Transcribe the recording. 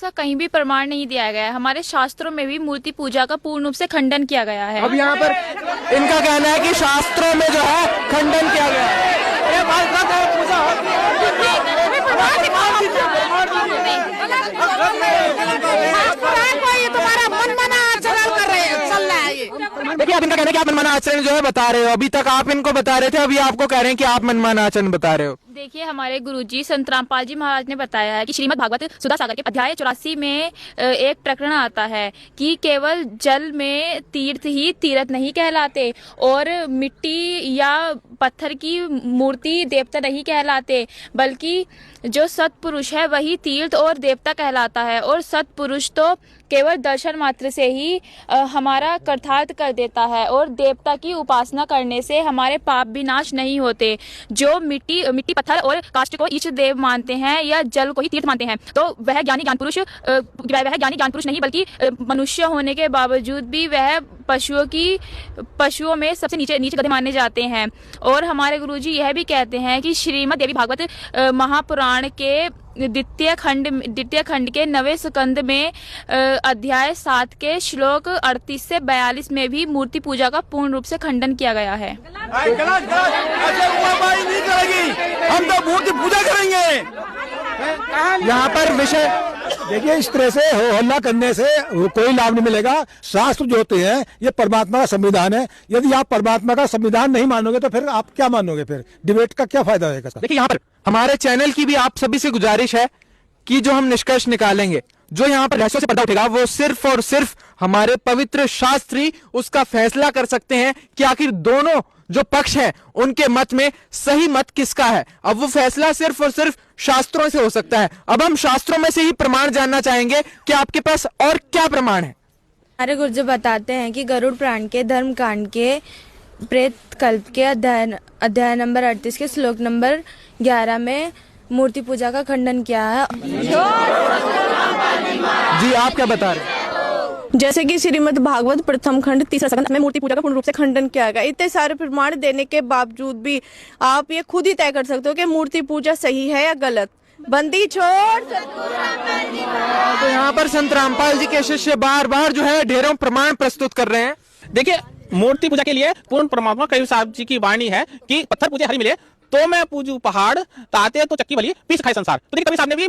ऐसा कहीं भी प्रमाण नहीं दिया गया है। हमारे शास्त्रों में भी मूर्ति पूजा का पूर्ण रूप से खंडन किया गया है। अब यहाँ पर इनका कहना है कि शास्त्रों में जो है खंडन किया गया है। ये बात गलत है, पूजा होती है। देखिए, आप इनका कहना है कि आप मनमाना आचरण जो है बता रहे हो। अभी तक आप इनको बता रहे थे, अभी आपको कह रहे हैं कि आप मनमाना आचरण बता रहे हो। देखिए, हमारे गुरुजी संत रामपाल जी महाराज ने बताया है कि श्रीमद् भागवत सुधा सागर के अध्याय 84 में एक प्रकरण आता है कि केवल जल में तीर्थ ही तीर्थ नहीं कहलाते और मिट्टी या पत्थर की मूर्ति देवता नहीं कहलाते, बल्कि जो सत्पुरुष है वही तीर्थ और देवता कहलाता है। और सत्पुरुष तो केवल दर्शन मात्र से ही हमारा कृतार्थ कर देता है और देवता की उपासना करने से हमारे पाप भी नाश नहीं होते। जो मिट्टी पत्थर और काष्ठ को ईष्ट देव मानते हैं या जल को ही तीर्थ मानते हैं, तो वह ज्ञानी ज्ञान पुरुष नहीं, बल्कि मनुष्य होने के बावजूद भी वह पशुओं में सबसे नीचे गधे माने जाते हैं। और हमारे गुरुजी यह भी कहते हैं कि श्रीमद् देवी भागवत महापुराण के द्वितीय खंड के 9वें स्कंद में अध्याय 7 के श्लोक 38 से 42 में भी मूर्ति पूजा का पूर्ण रूप से खंडन किया गया है। हम तो मूर्ति पूजा करेंगे। यहाँ पर विषय देखिए, इस तरह से हो हल्ला करने से कोई लाभ नहीं मिलेगा। शास्त्र जो होते हैं ये परमात्मा का संविधान है। यदि आप परमात्मा का संविधान नहीं मानोगे तो फिर आप क्या मानोगे? फिर डिबेट का क्या फायदा होगा? देखिए, यहाँ पर हमारे चैनल की भी आप सभी से गुजारिश है कि जो हम निष्कर्ष निकालेंगे, जो यहाँ पर रहस्यों से पर्दा उठेगा, वो सिर्फ और सिर्फ हमारे पवित्र शास्त्र ही उसका फैसला कर सकते हैं कि आखिर दोनों जो पक्ष है उनके मत में सही मत किसका है। अब वो फैसला सिर्फ और सिर्फ शास्त्रों से हो सकता है। अब हम शास्त्रों में से ही प्रमाण जानना चाहेंगे कि आपके पास और क्या प्रमाण है। हमारे गुरुजी बताते हैं कि गरुड़ पुराण के धर्म कांड के प्रेत कल्प के अध्याय नंबर 38 के श्लोक नंबर 11 में मूर्ति पूजा का खंडन किया है। जी, आप क्या बता रहे हैं? जैसे कि श्रीमद् भागवत प्रथम खंड 3 स्कंद में मूर्ति पूजा का पूर्ण रूप से खंडन किया गया। इतने सारे प्रमाण देने के बावजूद भी आप ये खुद ही तय कर सकते हो कि मूर्ति पूजा सही है या गलत। बंदी छोड़। तो यहाँ पर संत रामपाल जी के शिष्य बार बार जो है ढेरों प्रमाण प्रस्तुत कर रहे हैं। देखिए, मूर्ति पूजा के लिए पूर्ण परमात्मा कबीर साहब जी की वाणी है कि पत्थर पूजे हरि मिले तो मैं पूजू पहाड़, ताते तो चक्की बली, पीस खाए संसार। तो देखिए, कबीर साहब ने भी